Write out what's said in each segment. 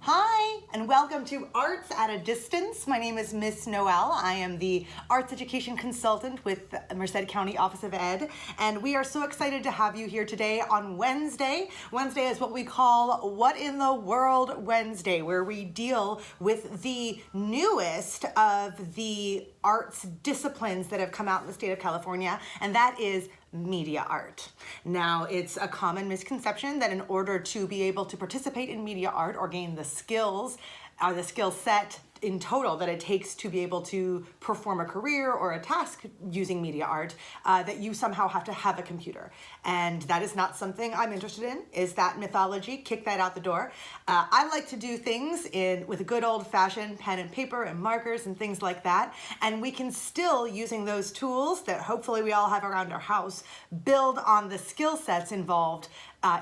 Hi, and welcome to Arts at a Distance. My name is Miss Noel. I am the Arts Education Consultant with the Merced County Office of Ed, and we are so excited to have you here today on Wednesday. Wednesday is what we call What in the World Wednesday, where we deal with the newest of the arts disciplines that have come out in the state of California, and that is media art. Now, it's a common misconception that in order to be able to participate in media art or gain the skills, the skill set in total that it takes to be able to perform a career or a task using media art, that you somehow have to have a computer. And that is not something I'm interested in, is that mythology. Kick that out the door. I like to do things with a good old-fashioned pen and paper and markers and things like that. And we can still, using those tools that hopefully we all have around our house, build on the skill sets involved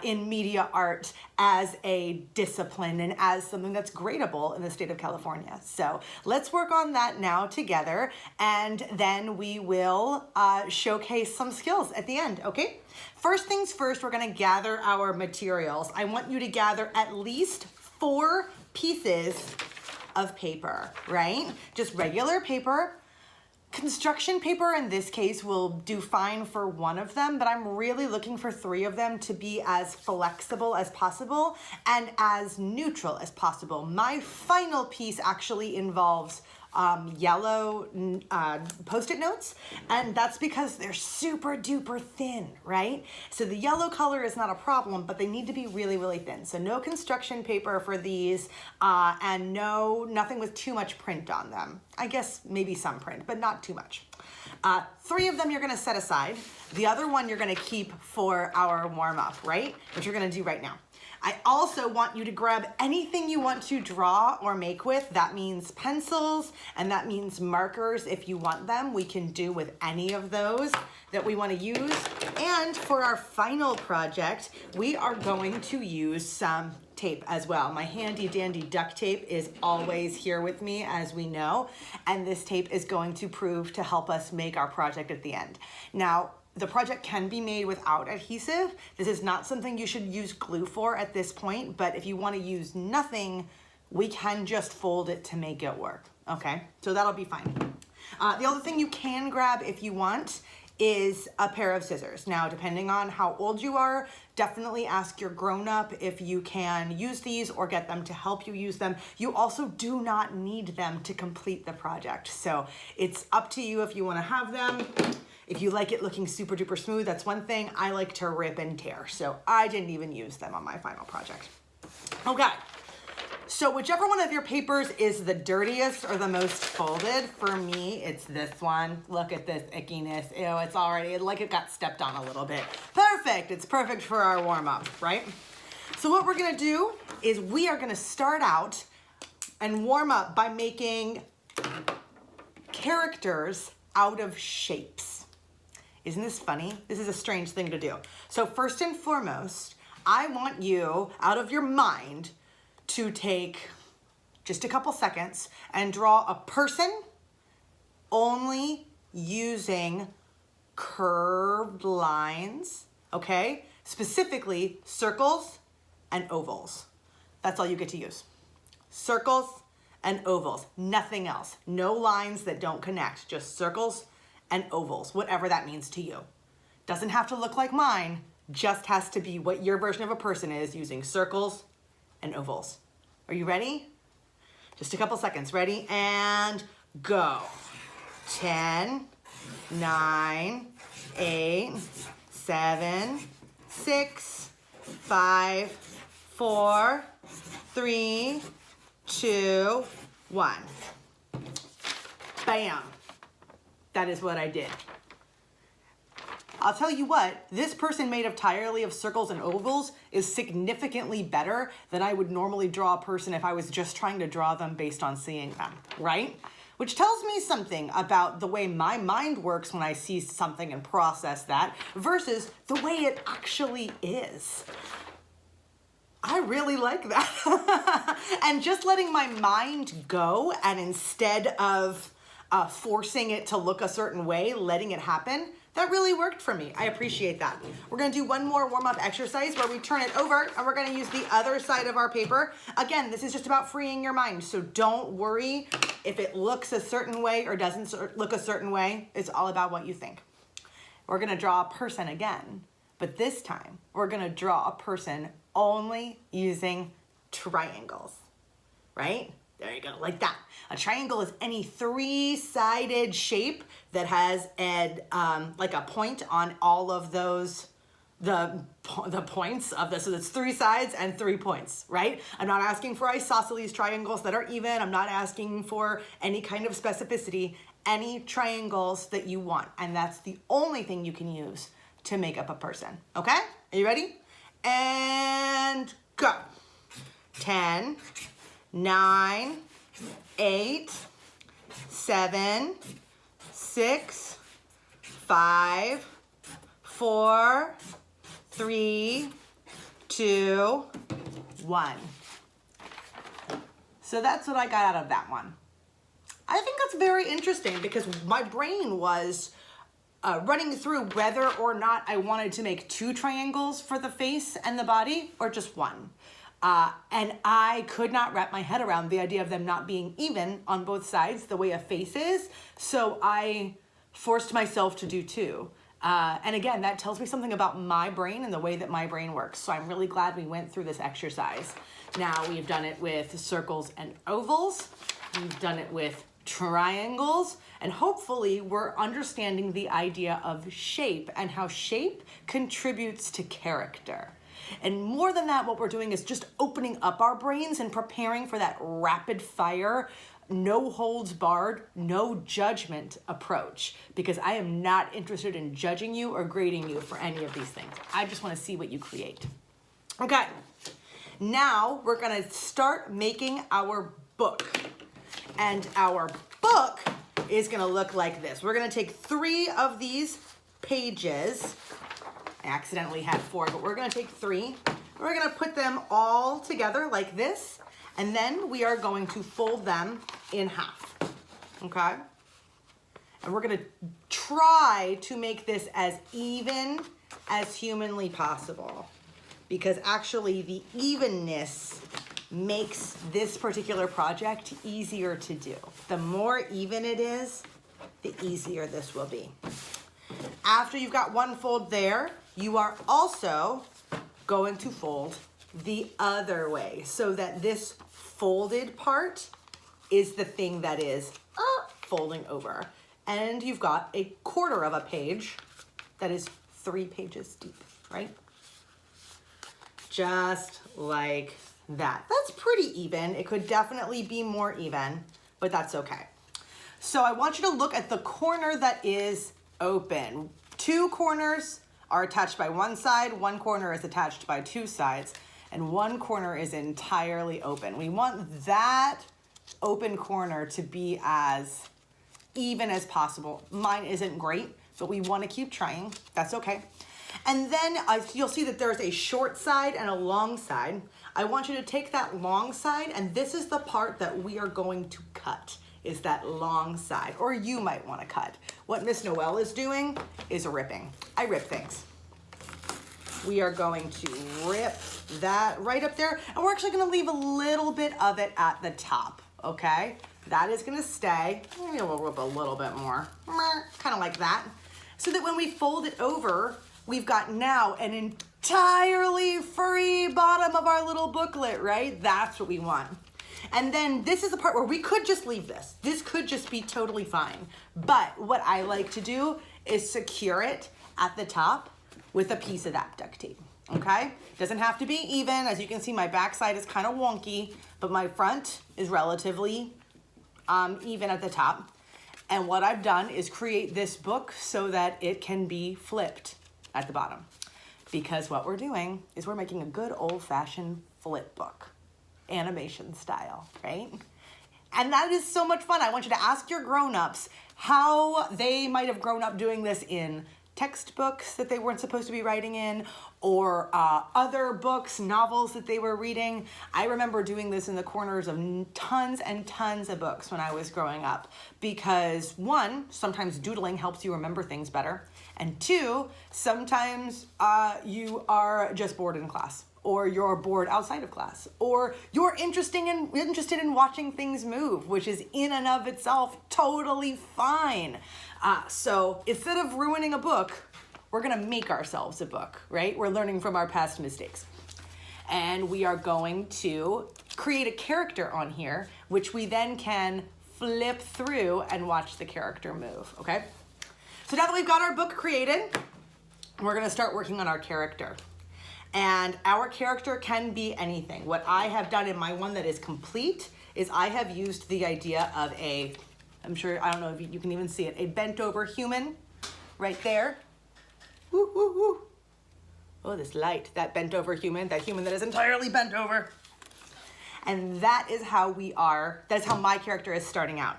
in media art as a discipline and as something that's gradable in the state of California. So let's work on that now together, and then we will showcase some skills at the end, okay? First things first, we're gonna gather our materials. I want you to gather at least 4 pieces of paper, right? Just regular paper. Construction paper in this case will do fine for one of them, but I'm really looking for 3 of them to be as flexible as possible and as neutral as possible. My final piece actually involves yellow Post-it notes, and that's because they're super duper thin, right? So the yellow color is not a problem, but they need to be really, really thin. So no construction paper for these, and nothing with too much print on them. I guess maybe some print, but not too much. 3 of them you're gonna set aside. The other one you're gonna keep for our warm-up, right? Which you're gonna do right now. I also want you to grab anything you want to draw or make with. That means pencils, and that means markers if you want them. We can do with any of those that we want to use. And for our final project, we are going to use some tape as well. My handy dandy duct tape is always here with me, as we know, and this tape is going to prove to help us make our project at the end. Now, the project can be made without adhesive. This is not something you should use glue for at this point, but if you want to use nothing, we can just fold it to make it work, okay? So that'll be fine. The other thing you can grab if you want is a pair of scissors. Now, depending on how old you are, definitely ask your grown-up if you can use these or get them to help you use them. You also do not need them to complete the project. So it's up to you if you want to have them. If you like it looking super duper smooth, that's one thing. I like to rip and tear, so I didn't even use them on my final project. Okay, so whichever one of your papers is the dirtiest or the most folded, for me, it's this one. Look at this ickiness. Ew, it's already, like it got stepped on a little bit. Perfect, it's perfect for our warm-up, right? So what we're gonna do is we are gonna start out and warm up by making characters out of shapes. Isn't this funny? This is a strange thing to do. So first and foremost, I want you, out of your mind, to take just a couple seconds and draw a person only using curved lines, okay? Specifically, circles and ovals. That's all you get to use. Circles and ovals, nothing else. No lines that don't connect, just circles and ovals, whatever that means to you. Doesn't have to look like mine, just has to be what your version of a person is using circles and ovals. Are you ready? Just a couple seconds. Ready? And go. 10, 9, 8, 7, 6, 5, 4, 3, 2, 1. Bam. That is what I did. I'll tell you what, this person made entirely of circles and ovals is significantly better than I would normally draw a person if I was just trying to draw them based on seeing them, right? Which tells me something about the way my mind works when I see something and process that versus the way it actually is. I really like that. And just letting my mind go, and instead of forcing it to look a certain way, letting it happen, That really worked for me. I appreciate that. We're gonna do one more warm-up exercise where we turn it over and we're gonna use the other side of our paper. Again, this is just about freeing your mind, so don't worry if it looks a certain way or doesn't look a certain way. It's all about what you think. We're gonna draw a person again, but this time we're gonna draw a person only using triangles, right? There you go, like that. A triangle is any three-sided shape that has like a point on all of those, the points of this. So it's 3 sides and 3 points, right? I'm not asking for isosceles triangles that are even. I'm not asking for any kind of specificity. Any triangles that you want. And that's the only thing you can use to make up a person, okay? Are you ready? And go. 10, 9, 8, 7, 6, 5, 4, 3, 2, 1. So that's what I got out of that one. I think that's very interesting because my brain was running through whether or not I wanted to make 2 triangles for the face and the body or just 1. And I could not wrap my head around the idea of them not being even on both sides the way a face is. So I forced myself to do 2. And again, that tells me something about my brain and the way that my brain works. So I'm really glad we went through this exercise. Now we've done it with circles and ovals. We've done it with triangles, and hopefully we're understanding the idea of shape and how shape contributes to character. And more than that, what we're doing is just opening up our brains and preparing for that rapid fire, no holds barred, no judgment approach, because I am not interested in judging you or grading you for any of these things. I just want to see what you create. Okay, now we're gonna start making our book. And our book is gonna look like this. We're gonna take 3 of these pages. I accidentally had 4, but we're gonna take 3. We're gonna put them all together like this, and then we are going to fold them in half, okay? And we're gonna try to make this as even as humanly possible, because actually the evenness makes this particular project easier to do. The more even it is, the easier this will be. After you've got one fold there, you are also going to fold the other way so that this folded part is the thing that is folding over. And you've got a quarter of a page that is 3 pages deep, right? Just like that. That's pretty even. It could definitely be more even, but that's okay. So I want you to look at the corner that is open. 2 corners are attached by 1 side, 1 corner is attached by 2 sides, and 1 corner is entirely open. We want that open corner to be as even as possible. Mine isn't great, but we want to keep trying. That's okay. And then you'll see that there's a short side and a long side. I want you to take that long side, and this is the part that we are going to cut, is that long side, or you might want to cut. What Miss Noelle is doing is ripping. I rip things. We are going to rip that right up there, and we're actually going to leave a little bit of it at the top, okay? That is going to stay. Maybe we'll rip a little bit more, kind of like that, so that when we fold it over, we've got now an entirely free bottom of our little booklet, right? That's what we want. And then this is the part where we could just leave this. This could just be totally fine. But what I like to do is secure it at the top with a piece of that duct tape, okay? Doesn't have to be even. As you can see, my back side is kind of wonky, but my front is relatively even at the top. And what I've done is create this book so that it can be flipped at the bottom. Because what we're doing is we're making a good old-fashioned flip book, animation style, right? And that is so much fun. I want you to ask your grown-ups how they might have grown up doing this in textbooks that they weren't supposed to be writing in, or other books, novels that they were reading. I remember doing this in the corners of tons and tons of books when I was growing up, because one, sometimes doodling helps you remember things better, and two, sometimes you are just bored in class, or you're bored outside of class, or you're interested in watching things move, which is in and of itself totally fine. So instead of ruining a book, we're gonna make ourselves a book, right? We're learning from our past mistakes. And we are going to create a character on here, which we then can flip through and watch the character move, okay? So now that we've got our book created, we're gonna start working on our character. And our character can be anything. What I have done in my one that is complete is I have used the idea of I don't know if you can even see it, a bent over human right there. Woo, woo, woo. Oh, this light, that bent over human, that human that is entirely bent over. And that is how my character is starting out.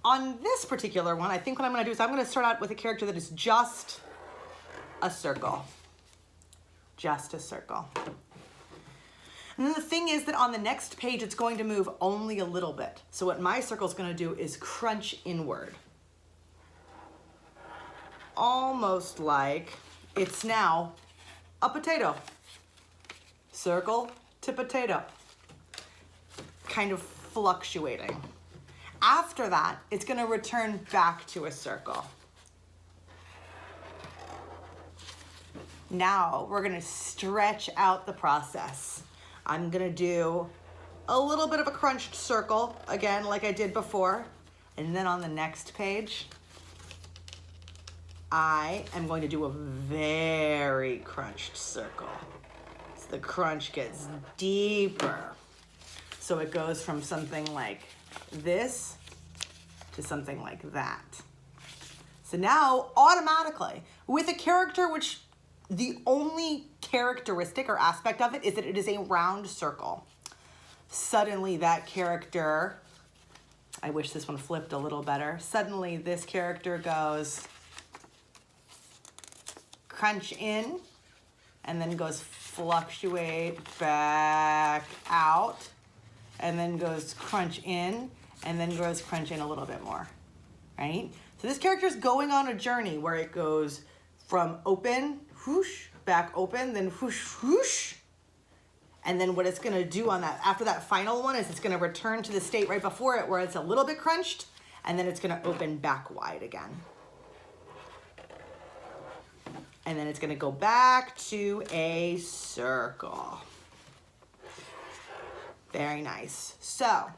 On this particular one, I think what I'm gonna do is I'm gonna start out with a character that is just a circle. Just a circle. And then the thing is that on the next page, it's going to move only a little bit. So what my circle is going to do is crunch inward. Almost like it's now a potato. Circle to potato. Kind of fluctuating. After that, it's going to return back to a circle. Now we're gonna stretch out the process. I'm gonna do a little bit of a crunched circle, again, like I did before. And then on the next page, I am going to do a very crunched circle. So the crunch gets deeper. So it goes from something like this to something like that. So now, automatically, with a character which the only characteristic or aspect of it is that it is a round circle. Suddenly that character, I wish this one flipped a little better. Suddenly this character goes crunch in and then goes fluctuate back out and then goes crunch in and then goes crunch in a little bit more, right? So this character is going on a journey where it goes from open, whoosh, back open, then whoosh, whoosh. And then what it's gonna do on that, after that final one, is it's gonna return to the state right before it where it's a little bit crunched, and then it's gonna open back wide again. And then it's gonna go back to a circle. Very nice. So,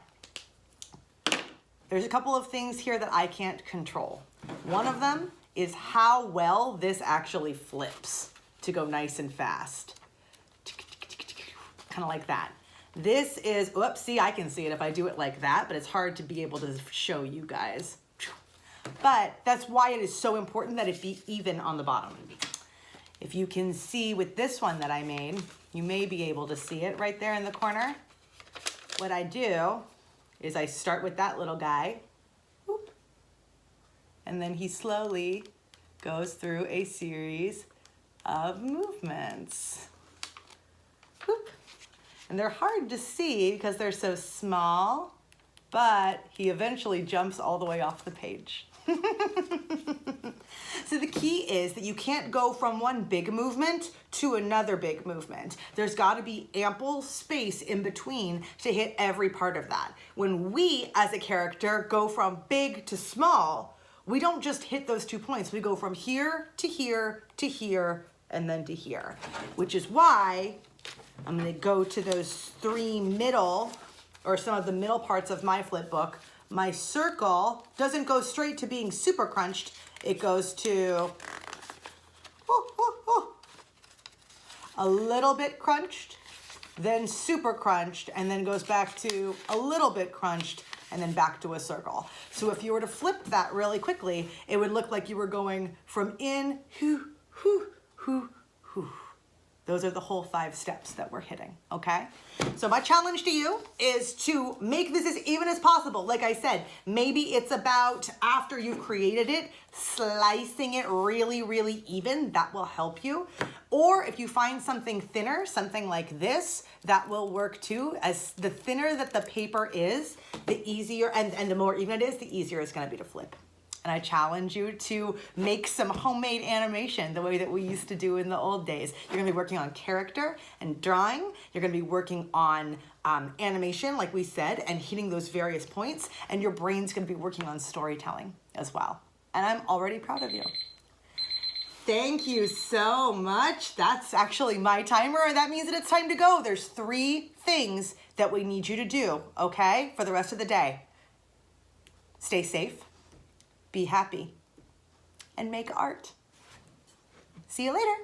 there's a couple of things here that I can't control. One of them is how well this actually flips to go nice and fast. Kind of like that. This is, oops, see, I can see it if I do it like that, but it's hard to be able to show you guys. But that's why it is so important that it be even on the bottom. If you can see with this one that I made, you may be able to see it right there in the corner. What I do is I start with that little guy, whoop, and then he slowly goes through a series of movements. Whoop. And they're hard to see because they're so small, but he eventually jumps all the way off the page. So the key is that you can't go from one big movement to another big movement. There's got to be ample space in between to hit every part of that. When we, as a character, go from big to small, we don't just hit those 2 points. We go from here to here to here and then to here, which is why I'm going to go to those 3 middle, or some of the middle parts of my flip book. My circle doesn't go straight to being super crunched. It goes to a little bit crunched, then super crunched, and then goes back to a little bit crunched, and then back to a circle. So if you were to flip that really quickly, it would look like you were going from in, hoo, hoo, hoo, hoo. Those are the whole 5 steps that we're hitting, okay? So my challenge to you is to make this as even as possible. Like I said, maybe it's about after you've created it, slicing it really, really even. That will help you. Or if you find something thinner, something like this, that will work too. As the thinner that the paper is, the easier, and the more even it is, the easier it's gonna be to flip. And I challenge you to make some homemade animation the way that we used to do in the old days. You're gonna be working on character and drawing. You're gonna be working on animation, like we said, and hitting those various points. And your brain's gonna be working on storytelling as well. And I'm already proud of you. Thank you so much. That's actually my timer, and that means that it's time to go. There's 3 things that we need you to do, okay, for the rest of the day. Stay safe. Be happy, and make art. See you later.